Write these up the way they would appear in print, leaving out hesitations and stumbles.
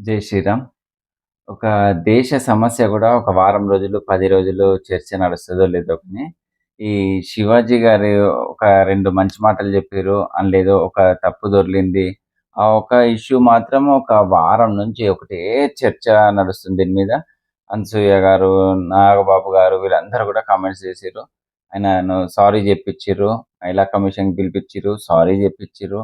జై శ్రీరామ్. ఒక దేశ సమస్య గూడా ఒక వారం రోజులు, 10 రోజులు చర్చ నడుస్తదో లేదో కానీ, ఈ 'శివాజీ' గారు ఒక 2 మంచి మాటలు జెప్పిర్రు. అందులో ఒక తప్పు దొర్లింది. ఆ ఒక ఇష్యూ మాత్రం ఒక వారం నుంచి ఒకటే చర్చ నడుస్తుంది దీని మీద. అనసూయ గారు, నాగబాబు గారు వీళ్ళందరూ గూడా కామెంట్స్ జేసిర్రు. ఆయనను సారీ జెప్పిచ్చిర్రు. మహిళా కమిషన్‌కి పిలిపిచ్చిర్రు. సారీ జెప్పిచ్చిర్రు.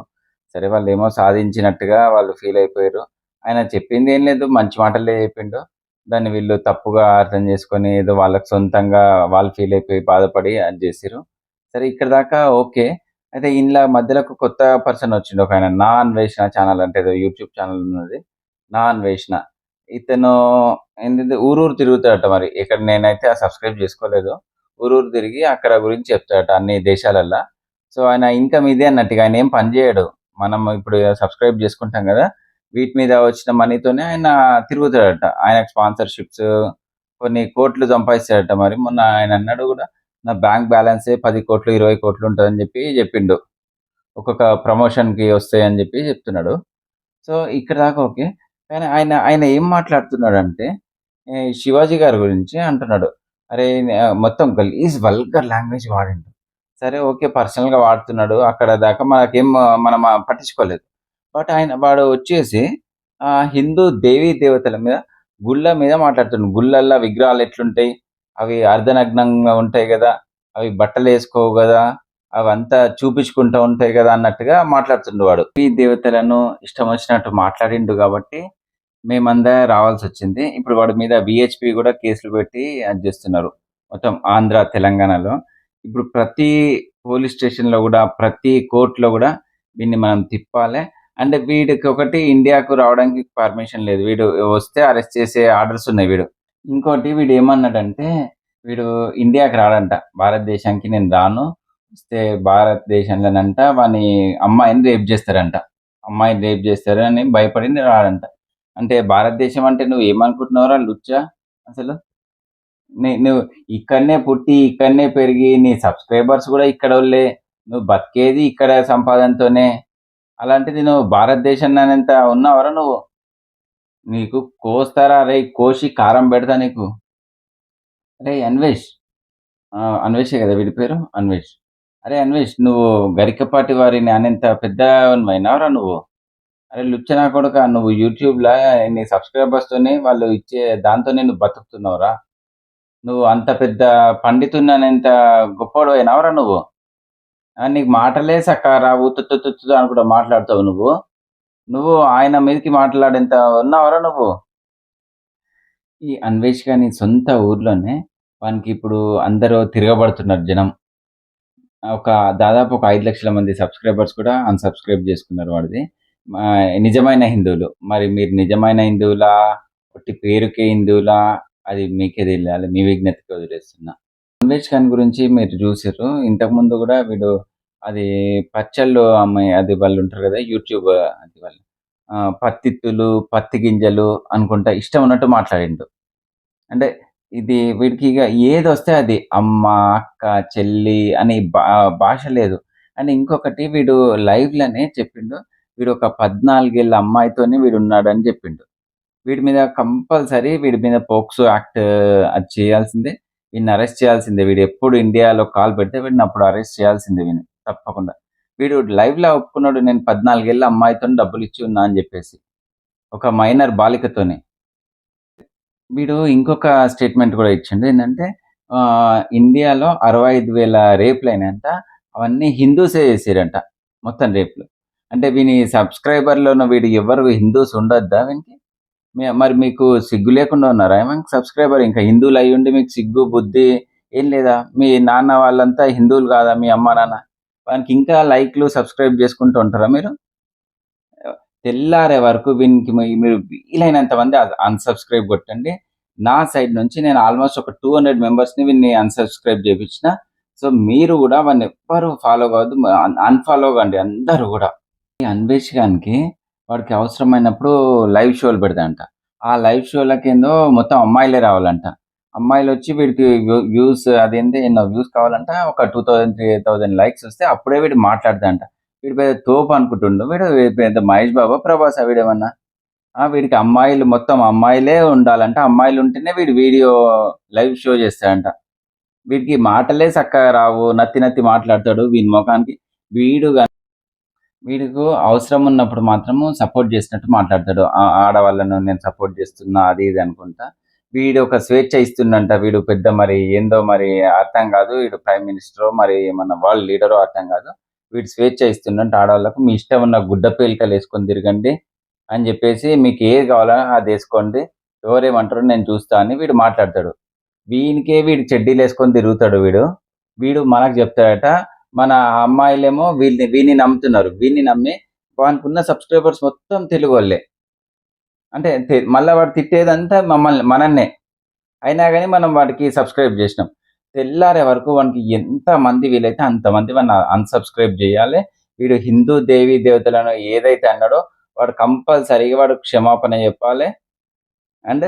సరే వాళ్ళేమో సాధించినట్టుగా వాళ్ళు ఫీల్ అయిపోయిర్రు. ఆయన చెప్పిందేం లేదు. మంచి మాటలే చెప్పిండు. దాన్ని వీళ్ళు తప్పుగా అర్థం చేసుకొని ఏదో వాళ్ళకి సొంతంగా వాళ్ళు ఫీల్ అయిపోయి బాధపడి అది జేసిర్రు. సరే ఇక్కడి దాకా ఓకే. అయితే ఇండ్ల మధ్యలో ఒక కొత్త పర్సన్ వచ్చిండు. ఒకాయన 'నా అన్వేషణ' ఛానల్ అంటే ఏదో యూట్యూబ్ ఛానల్ ఉన్నది. 'నా అన్వేషణ' ఇతను ఏంటిది ఊరూరు తిరుగుతాడట మరి. ఇక్కడ నేనైతే సబ్‌స్క్రైబ్ చేసుకోలేదు. ఊరూరు తిరిగి అక్కడ గురించి చెప్తాడట అన్ని దేశాలల్ల. సో, ఆయన ఇన్‌కమ్ ఇదే అన్నట్టు. ఇగ ఆయనేం పని జేయడు. మనం ఇప్పుడు సబ్‌స్క్రైబ్ చేసుకుంటాం గదా! వీటి మీద వచ్చిన మనీతోనే ఆయన తిరుగుతాడట. ఆయనకు స్పాన్సర్‌షిప్స్ కొన్ని కోట్లు సంపాదిస్తాడట మరి. మొన్న ఆయన అన్నాడు గూడా, నా బ్యాంక్ బ్యాలెన్సే 10,00,00,000, 20,00,00,000 ఉంటదని చెప్పిండు. ఒక్కొక్క ప్రమోషన్‌కి వస్తాయని చెప్తున్నాడు. సో, ఇక్కడి దాకా ఓకే. కానీ ఆయన ఆయన ఏం మాట్లాడుతున్నాడంటే, 'శివాజీ' గారి గురించి అంటున్నాడు. అరే! మొత్తం గలీజ్ వల్గర్ లాంగ్వేజ్ వాడిండు. సరే ఓకే. పర్సనల్‌గా వాడుతున్నాడు. అక్కడ దాకా మనకేం మనం పట్టించుకోలేదు. బట్ వాడు వచ్చేసి హిందూ దేవీ దేవతల మీద, గుళ్ళ మీద మాట్లాడుతుండు. గుళ్ళల్ల విగ్రహాలు ఎట్లుంటాయి? అవి అర్ధనగ్నంగా ఉంటాయి గదా! అవి బట్టలేసుకోవు గదా! అవంతా చూపించుకుంటా ఉంటాయి గదా! అన్నట్టుగా మాట్లాడుతుండు వాడు. దేవీ దేవతలను ఇష్టం వచ్చినట్టు మాట్లాడిండు గాబట్టి, మేమందరం రావాల్సొచ్చింది. ఇప్పుడు వాడి మీద వీహెచ్‌పీ గూడా కేసులు పెట్టి అది జేస్తున్నారు. మొత్తం ఆంధ్ర, తెలంగాణలో. ఇప్పుడు ప్రతి పోలీస్ స్టేషన్‌లో గూడా, ప్రతి కోర్ట్‌లో గూడా వీడిని మనం తిప్పాలే. అంటే వీడికొకటి ఇండియాకు రావడానికి పర్మిషన్ లేదు. వీడు వస్తే అరెస్ట్ చేసే ఆర్డర్స్ ఉన్నాయి వీడు. ఇంకోటి వీడేమన్నాడంటే, వీడు ఇండియాకి రాడంట. భారతదేశానికి నేను రాను. వస్తే భారతదేశంలోనంట వాని అమ్మాయిని రేప్ జేస్తారంట. అమ్మాయిని రేప్ జేస్తారని భయపడి రాడంట. అంటే భారతదేశం అంటే నువ్వేమనుకుంటున్నావురా లుచ్చా అసలు? నువ్వు ఇక్కడనే పుట్టి, ఇక్కడనే పెరిగి, నీ సబ్‌స్క్రైబర్స్ గూడా ఇక్కడోళ్ళే. నువ్వు బతికేది ఇక్కడ సంపాదనతోనే. అలాంటిది నువ్వు భారతదేశంలోనంత ఉన్నావురా నువ్వు? నీకు కోస్తారా అరేయ్! కోసి కారం పెడతా నీకు. అరేయ్ అన్వేష్ అన్వేషే గదా! వీడి పేరు? అన్వేష్. అరేయ్ అన్వేష్ నువ్వు గరికపాటి వారిని అనేంత పెద్దవానివయినావురా నువ్వు? అరే లుచ్చ నా కొడకా! నువ్వు యూట్యూబ్‌ల నీ సబ్‌స్క్రైబర్స్‌తోని వాళ్ళు ఇచ్చే దాంతోనే నువ్వు బతుకుతున్నావురా? నువ్వు అంత పెద్ద పండితుడిననేంత గొప్పోడివయినావురా నువ్వు? నీకు మాటలే సక్కగా రావు. తుత్తుతుత్తు అనుకుంటా మాట్లాడతావు నువ్వు. నువ్వు ఆయన మీదకి మాట్లాడేంత ఉన్నావురా నువ్వు? ఈ అన్వేష్ గాని సొంత ఊర్లోనే వానికిప్పుడు అందరూ తిరగబడుతున్నారు జనం. దాదాపు ఒక 5,00,000 మంది సబ్‌స్క్రైబర్స్ కూడా అన్‌సబ్‌స్క్రైబ్ చేసుకున్నారు వాడిది. నిజమైన హిందువులు. మరి మీరు నిజమైన హిందువులా? ఉట్టి పేరుకే హిందువులా? అది మీకే తెలియాలి. మీ విజ్ఞతకి వదిలేస్తున్నా. అన్వేష్ ఖాన్ గురించి మీరు చూసిర్రు. ఇంతకుముందు గూడా వీడు అది పచ్చళ్ళు అమ్మే అది వాళ్ళుంటారు గదా! యూట్యూబ్ అది వాళ్ళు. పత్తిత్తులు, పత్తి గింజలు అనుకుంటా ఇష్టం ఉన్నట్టు మాట్లాడిండు. అంటే వీడికి ఇగ ఏదొస్తే అది అమ్మ, అక్క, చెల్లి అని భాష లేదు. అండ్ ఇంకొకటి వీడు లైవ్‌లోనే చెప్పిండు. వీడొక 14 ఏళ్ల అమ్మాయితోని వీడున్నాడని జెప్పిండు. వీడి మీద పోక్సో యాక్ట్ అది చేయాల్సిందే. వీడిని అరెస్ట్ చేయాల్సిందే. వీడెప్పుడు ఇండియాలో కాలు పెడితే వీడినప్పుడు అరెస్ట్ చేయాల్సిందే వీడిని తప్పకుండా. వీడు లైవ్‌లో ఒప్పుకున్నాడు. నేను 14 ఏళ్ల అమ్మాయితోని డబ్బులిచ్చి ఉన్నా అని జెప్పేసి. ఒక మైనర్ బాలికతోని. వీడు ఇంకొక స్టేట్‌మెంట్ గూడా ఇచ్చిండు. ఏందంటే ఇండియాలో 65,000 రేప్‌లయినాయంట. అవన్నీ హిందూసే చేసిర్రంట. మొత్తం రేప్‌లు. అంటే వీని సబ్‌స్క్రైబర్‌లోన వీడు ఎవరు హిందూస్ ఉండొద్దా వీనికి? మరి మీకు సిగ్గు లేకుండా ఉన్నారా ఏమైనా సబ్‌స్క్రైబర్ ఇంకా హిందువులయ్యుండి మీకు సిగ్గు, బుద్ధి ఏం లేదా? మీ నాన్న వాళ్ళంతా హిందువులు గాదా మీ అమ్మ, నాన్న? వానికి ఇంకా లైక్‌లు, సబ్‌స్క్రైబ్ చేసుకుంటూ ఉంటారా మీరు? తెల్లారే వరకు వీనికి మీరు వీలైనంత మంది అన్‌సబ్‌స్క్రైబ్ కొట్టండి. నా సైడ్ నుంచి నేను ఆల్‌మోస్ట్ ఒక 200 మెంబర్స్‌ని వీడిని అన్‌సబ్‌స్క్రైబ్ చేపించిన. సో, మీరు గూడా వాడినెవ్వరు ఫాలో కావద్దు. అన్‌ఫాలో కండి అందరూ గూడా. ఈ అన్వేష్ గానికి వాడికి అవసరమైనప్పుడు లైవ్ షోలు పెడతాడంట. ఆ లైవ్ షోలకేందో మొత్తం అమ్మాయిలే రావాలంట. అమ్మాయిలొచ్చి వీడికి వ్యూస్ అదేంది ఎన్నో వ్యూస్ కావాలంట. ఒక 2000, 3000 లైక్స్ వస్తే అప్పుడే వీడు మాట్లాడతాడంట. వీడు పెద్ద తోపు అనుకుంటుండు. వీడు పెద్ద మహేష్ బాబా, ప్రభాసా వీడేమన్నా? వీడికి అమ్మాయిలు మొత్తం అమ్మాయిలే ఉండాలంట. అమ్మాయిలుంటేనే వీడు వీడియో లైవ్ షో చేస్తాడంట. వీడికి మాటలే సక్కగా రావు. నత్తి నత్తి మాట్లాడతాడు. వీని మొఖానికి వీడు వీడికు అవసరం ఉన్నప్పుడు మాత్రము సపోర్ట్ చేసినట్టు మాట్లాడతాడు. ఆడవాళ్ళను నేను సపోర్ట్ చేస్తున్నా అది ఇది అనుకుంటా. వీడు ఒక స్వేచ్ఛ ఇస్తుండంట. వీడు పెద్ద మరి ఏందో మరి అర్థం కాదు. వీడు ప్రైమ్ మినిస్టరో మరి ఏమన్నా వరల్డ్ లీడరో అర్థం కాదు. వీడు స్వేచ్ఛ ఇస్తుండంట ఆడవాళ్ళకు. మీ ఇష్టం ఉన్న గుడ్డ పేలికలేసుకొని తిరగండి అని చెప్పేసి మీకు ఏది కావాలో అది ఏసుకోండి. ఎవరేమంటారో నేను చూస్తా అని వీడు మాట్లాడతాడు. వీడు చెడ్డీలేసుకొని తిరుగుతాడు వీడు. వీడు మనకు చెప్తాడట. మన అమ్మాయిలేమో వీడిని నమ్ముతున్నారు. వీడిని నమ్మి వానికున్న సబ్‌స్క్రైబర్స్ మొత్తం తెలుగోళ్ళే. అంటే మళ్ళా వాడు తిట్టేదంతా మనన్నే. అయినా గాని మనం వాడికి సబ్‌స్క్రైబ్ జేసినాం. తెల్లారే వరకు వానికి ఎంతమంది వీలైతే అంతమంది వాడిని అన్‌సబ్‌స్క్రైబ్ జేయాలే. వీడు హిందూ దేవీ దేవతలను ఏదైతే అన్నాడో వాడు కంపల్సరీగా వాడు క్షమాపణ జెప్పాలే. అండ్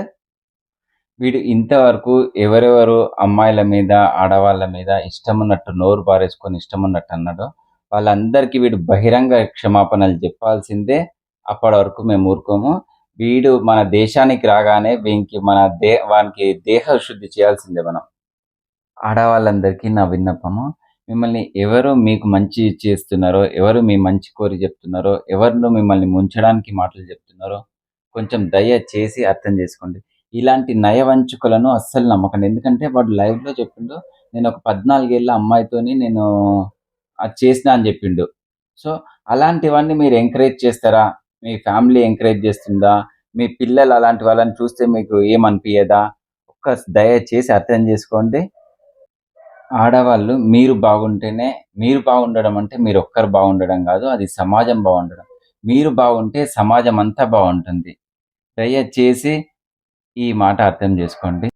వీడు ఇంతవరకు ఎవరెవరు అమ్మాయిల మీద, ఆడవాళ్ళ మీద ఇష్టమున్నట్టు నోరు పారేసుకొని ఇష్టమున్నట్టు అన్నాడో, వాళ్ళందరికీ వీడు బహిరంగ క్షమాపణలు జెప్పాల్సిందే. అప్పటి వరకు మేము ఊరుకోము. వీడు మన దేశానికి రాగానే వానికి దేహ శుద్ధి చేయాల్సిందే మనం. ఆడవాళ్ళందరికీ నా విన్నపము, మిమ్మల్ని ఎవరు మీకు మంచి చేస్తున్నారో, ఎవరు మీ మంచి కోరి చెప్తున్నారో, ఎవరు మిమ్మల్ని ముంచడానికి మాటలు చెప్తున్నారో, కొంచెం దయచేసి అర్థం చేసుకోండి. ఇలాంటి నయవంచుకులను అస్సలు నమ్మకండి. ఎందుకంటే వాడు లైవ్‌లో చెప్పిండు. నేనొక 14 ఏళ్ల అమ్మాయితోని నేను అది చేసినా అని చెప్పిండు. సో, అలాంటివన్నీ మీరు ఎంకరేజ్ చేస్తారా? మీ ఫ్యామిలీ ఎంకరేజ్ చేస్తుందా? మీ పిల్లలు అలాంటి వాళ్ళని చూస్తే మీకు ఏమనిపియదా? దయచేసి అర్థం చేసుకోండి. ఆడవాళ్ళు మీరు బాగుండడం అంటే మీరొక్కరు బాగుండడం గాదు. అది సమాజం బాగుండడం. మీరు బాగుంటే సమాజం అంతా బావుంటుంది. దయచేసి ఈ మాట అర్థం జేసుకోండి.